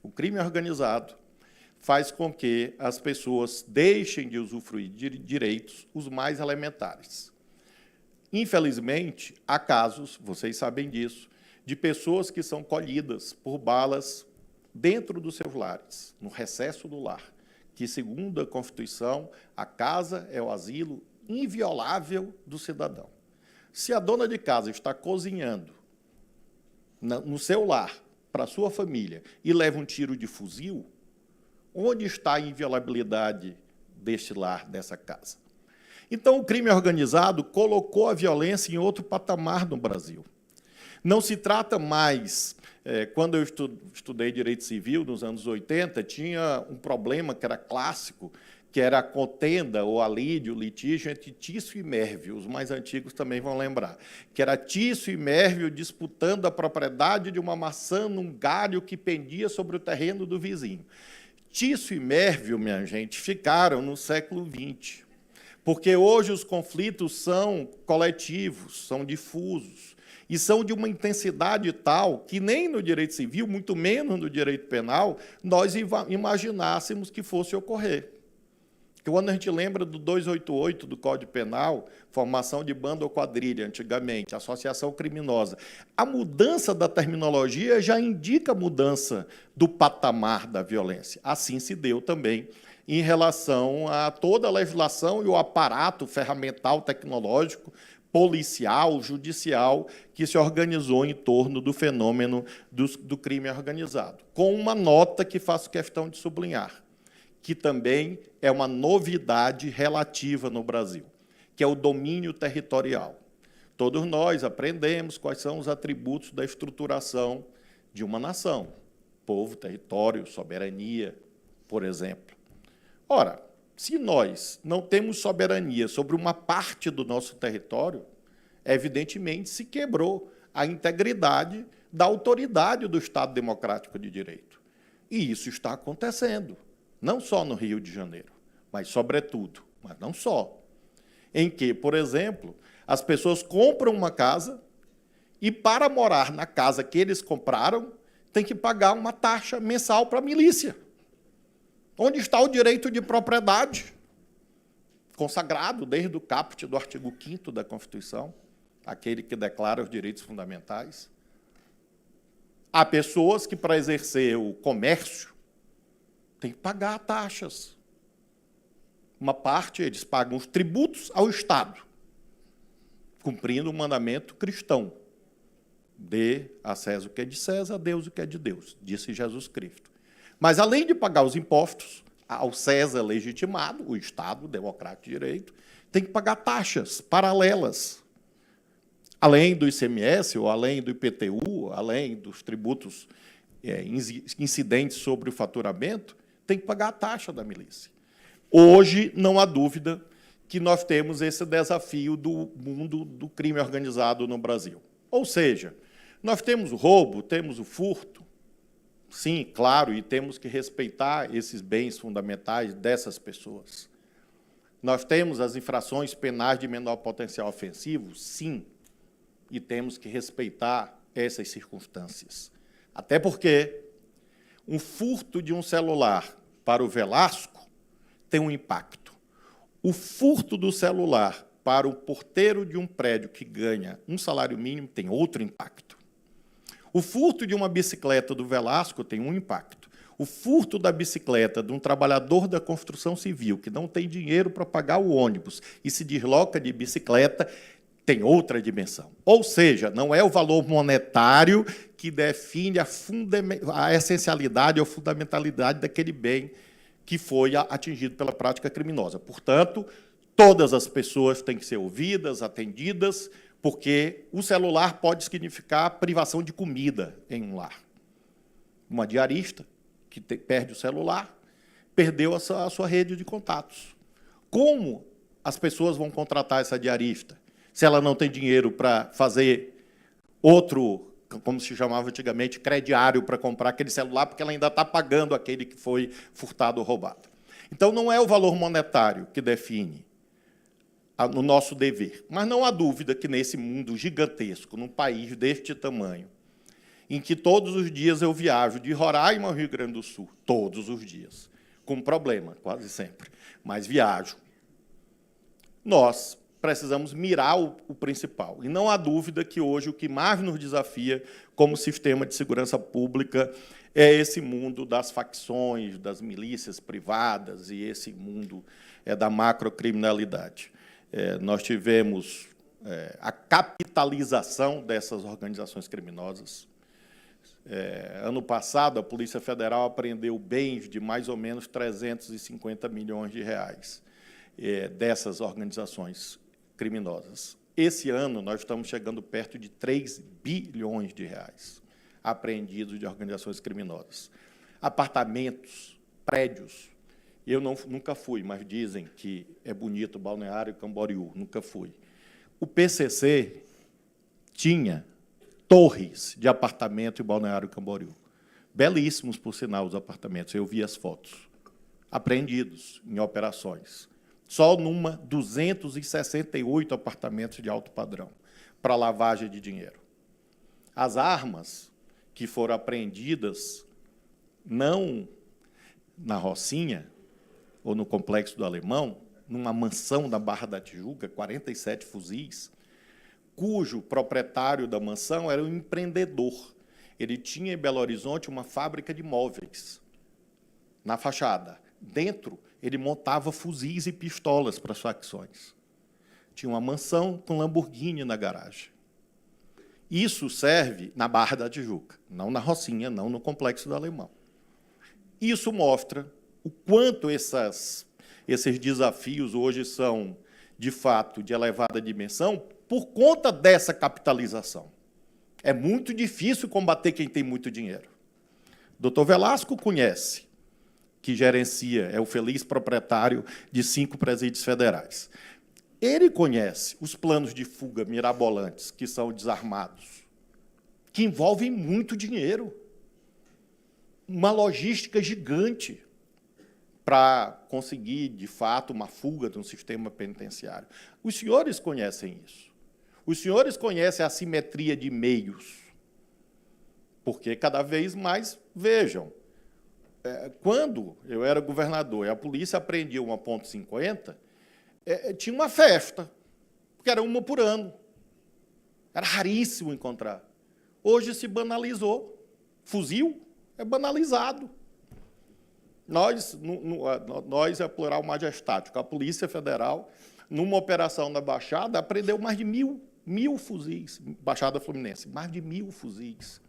O crime organizado faz com que as pessoas deixem de usufruir de direitos os mais elementares. Infelizmente, há casos, vocês sabem disso, de pessoas que são colhidas por balas dentro dos seus lares, no recesso do lar, que, segundo a Constituição, a casa é o asilo inviolável do cidadão. Se a dona de casa está cozinhando no seu lar, para a sua família, e leva um tiro de fuzil, onde está a inviolabilidade deste lar, dessa casa? Então, o crime organizado colocou a violência em outro patamar no Brasil. Não se trata mais... Quando eu estudei Direito Civil, nos anos 80, tinha um problema que era clássico, que era a contenda, ou a lide, o litígio entre Tício e Mérvio. Os mais antigos também vão lembrar. Que era Tício e Mérvio disputando a propriedade de uma maçã num galho que pendia sobre o terreno do vizinho. Tício e Mérvio, minha gente, ficaram no século XX, porque hoje os conflitos são coletivos, são difusos, e são de uma intensidade tal que nem no direito civil, muito menos no direito penal, nós imaginássemos que fosse ocorrer. Quando a gente lembra do 288 do Código Penal, formação de banda ou quadrilha, antigamente, associação criminosa, a mudança da terminologia já indica a mudança do patamar da violência. Assim se deu também em relação a toda a legislação e o aparato ferramental tecnológico, policial, judicial, que se organizou em torno do fenômeno do crime organizado. Com uma nota que faço questão de sublinhar, que também é uma novidade relativa no Brasil, que é o domínio territorial. Todos nós aprendemos quais são os atributos da estruturação de uma nação: povo, território, soberania, por exemplo. Ora, se nós não temos soberania sobre uma parte do nosso território, evidentemente se quebrou a integridade da autoridade do Estado Democrático de Direito. E isso está acontecendo, não só no Rio de Janeiro, mas sobretudo, mas não só, em que, por exemplo, as pessoas compram uma casa e, para morar na casa que eles compraram, tem que pagar uma taxa mensal para a milícia. Onde está o direito de propriedade, consagrado desde o caput do artigo 5º da Constituição, aquele que declara os direitos fundamentais? Há pessoas que, para exercer o comércio, têm que pagar taxas. Uma parte, eles pagam os tributos ao Estado, cumprindo o mandamento cristão: dê a César o que é de César, a Deus o que é de Deus, disse Jesus Cristo. Mas, além de pagar os impostos ao César legitimado, o Estado democrático de direito, tem que pagar taxas paralelas. Além do ICMS, ou além do IPTU, além dos tributos incidentes sobre o faturamento, tem que pagar a taxa da milícia. Hoje, não há dúvida que nós temos esse desafio do mundo do crime organizado no Brasil. Ou seja, nós temos o roubo, temos o furto, sim, claro, e temos que respeitar esses bens fundamentais dessas pessoas. Nós temos as infrações penais de menor potencial ofensivo, sim, e temos que respeitar essas circunstâncias. Até porque um furto de um celular para o Velasco tem um impacto. O furto do celular para o porteiro de um prédio que ganha um salário mínimo tem outro impacto. O furto de uma bicicleta do Velasco tem um impacto. O furto da bicicleta de um trabalhador da construção civil que não tem dinheiro para pagar o ônibus e se desloca de bicicleta tem outra dimensão. Ou seja, não é o valor monetário que define a essencialidade ou fundamentalidade daquele bem que foi atingido pela prática criminosa. Portanto, todas as pessoas têm que ser ouvidas, atendidas, porque o celular pode significar privação de comida em um lar. Uma diarista que perde o celular perdeu a sua rede de contatos. Como as pessoas vão contratar essa diarista se ela não tem dinheiro para fazer outro, como se chamava antigamente, crediário para comprar aquele celular, porque ela ainda está pagando aquele que foi furtado ou roubado? Então, não é o valor monetário que define o nosso dever. Mas não há dúvida que, nesse mundo gigantesco, num país deste tamanho, em que todos os dias eu viajo de Roraima ao Rio Grande do Sul, todos os dias, com problema, quase sempre, mas viajo. Nós precisamos mirar o principal. E não há dúvida que hoje o que mais nos desafia como sistema de segurança pública é esse mundo das facções, das milícias privadas e esse mundo da macrocriminalidade. Nós tivemos a capitalização dessas organizações criminosas. Ano passado, a Polícia Federal apreendeu bens de mais ou menos 350 milhões de reais dessas organizações criminosas. Esse ano, nós estamos chegando perto de 3 bilhões de reais apreendidos de organizações criminosas. Apartamentos, prédios. Eu nunca fui, mas dizem que é bonito Balneário Camboriú, nunca fui. O PCC tinha torres de apartamento em Balneário Camboriú. Belíssimos, por sinal, os apartamentos. Eu vi as fotos. Apreendidos em operações. Só numa, 268 apartamentos de alto padrão para lavagem de dinheiro. As armas que foram apreendidas, não na Rocinha ou no Complexo do Alemão, numa mansão na Barra da Tijuca, 47 fuzis, cujo proprietário da mansão era um empreendedor. Ele tinha em Belo Horizonte uma fábrica de móveis, na fachada. Dentro, ele montava fuzis e pistolas para as facções. Tinha uma mansão com Lamborghini na garagem. Isso serve na Barra da Tijuca, não na Rocinha, não no Complexo do Alemão. Isso mostra o quanto esses desafios hoje são, de fato, de elevada dimensão por conta dessa capitalização. É muito difícil combater quem tem muito dinheiro. O Dr. Velasco conhece, que gerencia, é o feliz proprietário de 5 presídios federais. Ele conhece os planos de fuga mirabolantes, que são desarmados, que envolvem muito dinheiro, uma logística gigante para conseguir, de fato, uma fuga de um sistema penitenciário. Os senhores conhecem isso. Os senhores conhecem a assimetria de meios, porque cada vez mais, vejam, quando eu era governador e a polícia apreendia uma .50, tinha uma festa, porque era uma por ano. Era raríssimo encontrar. Hoje se banalizou. Fuzil é banalizado. Nós é plural majestático. A Polícia Federal, numa operação na Baixada, apreendeu mais de mil fuzis. Baixada Fluminense, mais de 1000 fuzis.